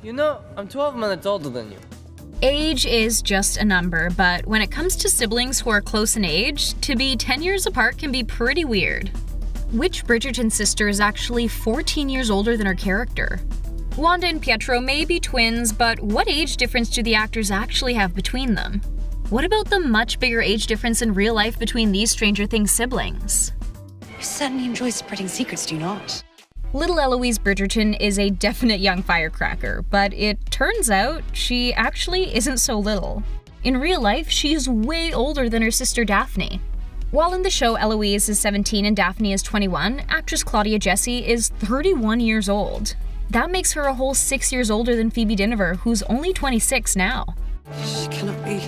You know, I'm 12 minutes older than you. Age is just a number, but when it comes to siblings who are close in age, to be 10 years apart can be pretty weird. Which Bridgerton sister is actually 14 years older than her character? Wanda and Pietro may be twins, but what age difference do the actors actually have between them? What about the much bigger age difference in real life between these Stranger Things siblings? Your son enjoys spreading secrets, do you not? Little Eloise Bridgerton is a definite young firecracker, but it turns out she actually isn't so little. In real life, she is way older than her sister Daphne. While in the show Eloise is 17 and Daphne is 21, actress Claudia Jessie is 31 years old. That makes her a whole 6 years older than Phoebe Dynevor, who's only 26 now. She cannot be.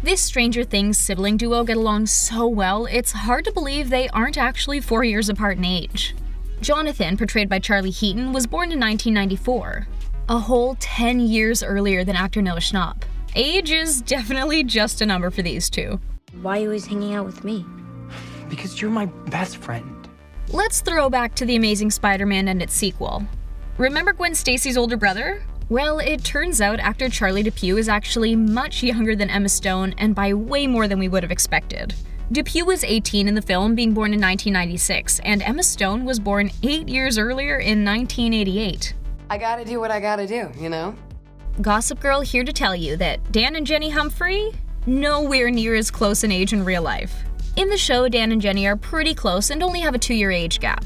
This Stranger Things sibling duo get along so well, it's hard to believe they aren't actually 4 years apart in age. Jonathan, portrayed by Charlie Heaton, was born in 1994, a whole 10 years earlier than actor Noah Schnapps. Age is definitely just a number for these two. Why are you always hanging out with me? Because you're my best friend. Let's throw back to The Amazing Spider-Man and its sequel. Remember Gwen Stacy's older brother? Well, it turns out actor Charlie Depew is actually much younger than Emma Stone, and by way more than we would have expected. Depew was 18 in the film, being born in 1996, and Emma Stone was born 8 years earlier in 1988. I gotta do what I gotta do, you know? Gossip Girl here to tell you that Dan and Jenny Humphrey? Nowhere near as close in age in real life. In the show, Dan and Jenny are pretty close and only have a 2-year age gap.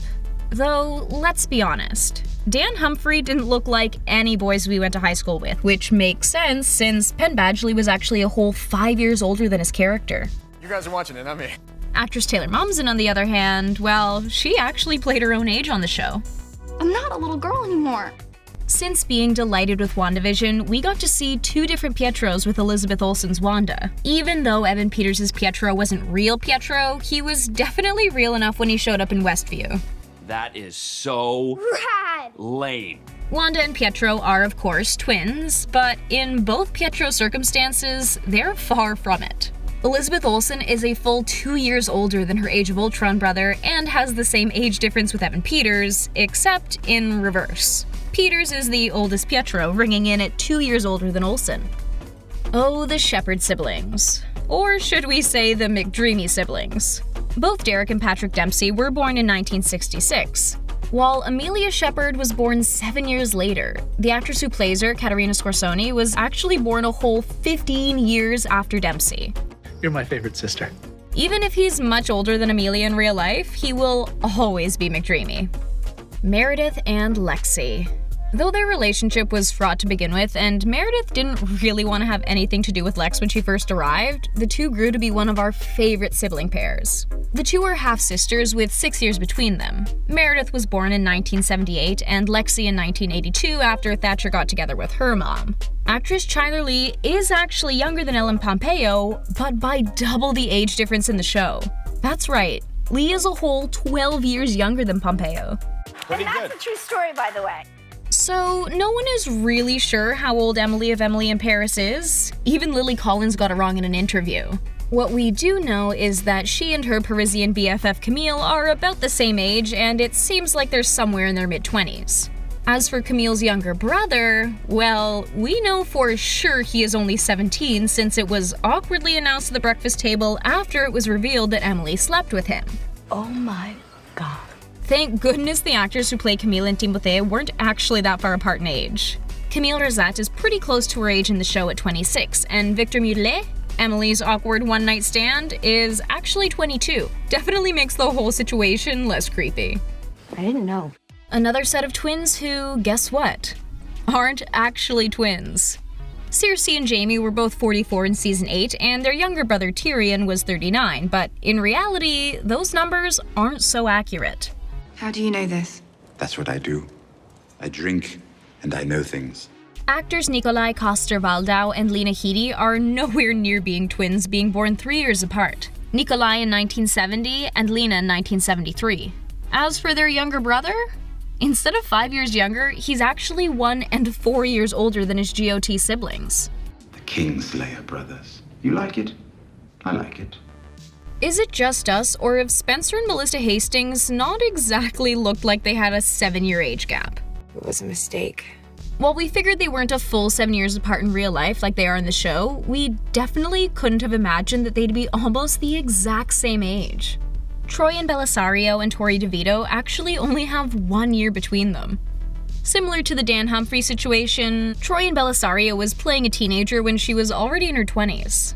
Though, let's be honest, Dan Humphrey didn't look like any boys we went to high school with, which makes sense since Penn Badgley was actually a whole 5 years older than his character. You guys are watching it, not me. Actress Taylor Momsen, on the other hand, well, she actually played her own age on the show. I'm not a little girl anymore. Since being delighted with WandaVision, we got to see 2 different Pietros with Elizabeth Olsen's Wanda. Even though Evan Peters' Pietro wasn't real Pietro, he was definitely real enough when he showed up in Westview. That is so Rad! lame. Wanda and Pietro are, of course, twins, but in both Pietro's circumstances, they're far from it. Elizabeth Olsen is a full 2 years older than her Age of Ultron brother and has the same age difference with Evan Peters, except in reverse. Peters is the oldest Pietro, ringing in at 2 years older than Olsen. Oh, the Shepherd siblings. Or should we say the McDreamy siblings. Both Derek and Patrick Dempsey were born in 1966. While Amelia Shepherd was born 7 years later, the actress who plays her, Caterina Scorsoni, was actually born a whole 15 years after Dempsey. You're my favorite sister. Even if he's much older than Amelia in real life, he will always be McDreamy. Meredith and Lexie. Though their relationship was fraught to begin with, and Meredith didn't really want to have anything to do with Lex when she first arrived, the two grew to be one of our favorite sibling pairs. The two are half-sisters with 6 years between them. Meredith was born in 1978 and Lexie in 1982 after Thatcher got together with her mom. Actress Chyler Leigh is actually younger than Ellen Pompeo, but by double the age difference in the show. That's right, Leigh is a whole 12 years younger than Pompeo. Pretty And good. that's a true story, by the way. So, no one is really sure how old Emily of Emily in Paris is. Even Lily Collins got it wrong in an interview. What we do know is that she and her Parisian BFF Camille are about the same age, and it seems like they're somewhere in their mid-20s. As for Camille's younger brother, well, we know for sure he is only 17 since it was awkwardly announced at the breakfast table after it was revealed that Emily slept with him. Oh my god. Thank goodness the actors who play Camille and Timothée weren't actually that far apart in age. Camille Rosette is pretty close to her age in the show at 26, and Victor Mudelet, Emily's awkward one-night stand, is actually 22. Definitely makes the whole situation less creepy. I didn't know. Another set of twins who, guess what? Aren't actually twins. Cersei and Jaime were both 44 in season 8, and their younger brother Tyrion was 39, but in reality, those numbers aren't so accurate. How do you know this? That's what I do. I drink, and I know things. Actors Nikolai Coster-Waldau and Lena Headey are nowhere near being twins, being born 3 years apart. Nikolai in 1970 and Lena in 1973. As for their younger brother, instead of 5 years younger, he's actually 1 and 4 years older than his GOT siblings. The Kingslayer brothers. You like it? I like it. Is it just us, or have Spencer and Melissa Hastings not exactly looked like they had a 7-year age gap? It was a mistake. While we figured they weren't a full 7 years apart in real life like they are in the show, we definitely couldn't have imagined that they'd be almost the exact same age. Troy and Belisario and Tori DeVito actually only have 1 year between them. Similar to the Dan Humphrey situation, Troy and Belisario was playing a teenager when she was already in her 20s.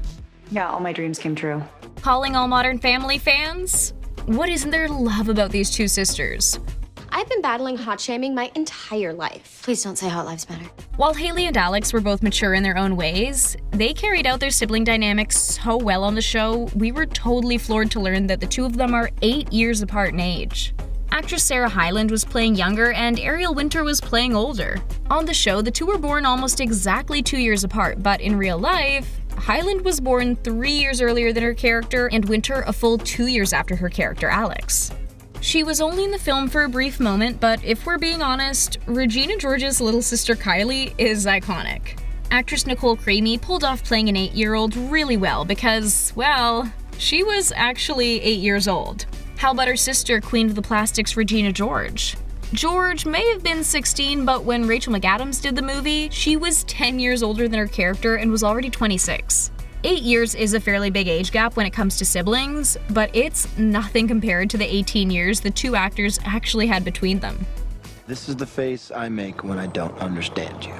Yeah, all my dreams came true. Calling all Modern Family fans? What isn't there to love about these two sisters? I've been battling hot shaming my entire life. Please don't say Hot Lives Matter. While Haley and Alex were both mature in their own ways, they carried out their sibling dynamics so well on the show, we were totally floored to learn that the two of them are 8 years apart in age. Actress Sarah Hyland was playing younger and Ariel Winter was playing older. On the show, the two were born almost exactly 2 years apart, but in real life, Hyland was born 3 years earlier than her character and Winter a full 2 years after her character Alex. She was only in the film for a brief moment, but if we're being honest, Regina George's little sister Kylie is iconic. Actress Nicole Creamy pulled off playing an 8-year-old really well because, well, she was actually 8 years old. How about her sister, Queen of the Plastics Regina George? George may have been 16, but when Rachel McAdams did the movie, she was 10 years older than her character and was already 26. 8 years is a fairly big age gap when it comes to siblings, but it's nothing compared to the 18 years the two actors actually had between them. This is the face I make when I don't understand you.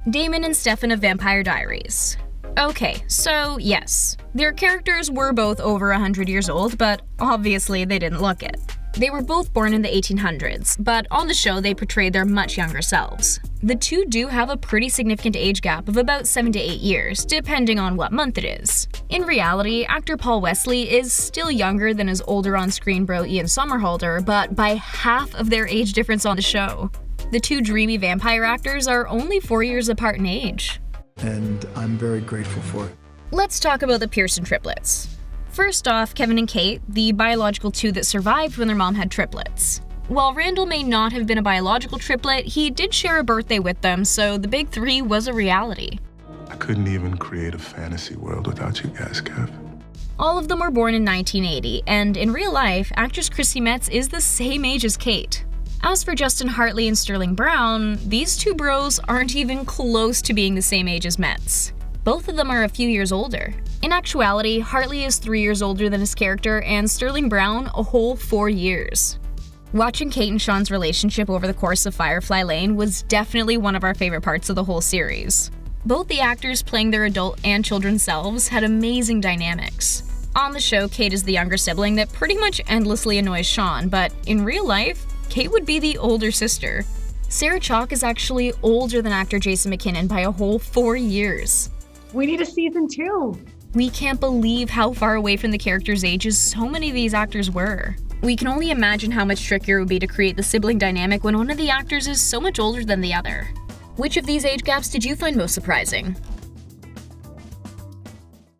Damon and Stefan of Vampire Diaries. Okay, so yes, their characters were both over 100 years old, but obviously they didn't look it. They were both born in the 1800s, but on the show they portrayed their much younger selves. The two do have a pretty significant age gap of about 7 to 8 years, depending on what month it is. In reality, actor Paul Wesley is still younger than his older on-screen bro Ian Somerhalder, but by half of their age difference on the show. The two dreamy vampire actors are only 4 years apart in age. And I'm very grateful for it. Let's talk about the Pearson Triplets. First off, Kevin and Kate, the biological two that survived when their mom had triplets. While Randall may not have been a biological triplet, he did share a birthday with them, so the big three was a reality. I couldn't even create a fantasy world without you guys, Kev. All of them were born in 1980, and in real life, actress Chrissy Metz is the same age as Kate. As for Justin Hartley and Sterling Brown, these two bros aren't even close to being the same age as Metz. Both of them are a few years older. In actuality, Hartley is 3 years older than his character, and Sterling Brown a whole 4 years. Watching Kate and Sean's relationship over the course of Firefly Lane was definitely one of our favorite parts of the whole series. Both the actors playing their adult and children's selves had amazing dynamics. On the show, Kate is the younger sibling that pretty much endlessly annoys Sean, but in real life, Kate would be the older sister. Sarah Chalke is actually older than actor Jason McKinnon by a whole 4 years. We need a season 2. We can't believe how far away from the characters' ages so many of these actors were. We can only imagine how much trickier it would be to create the sibling dynamic when one of the actors is so much older than the other. Which of these age gaps did you find most surprising?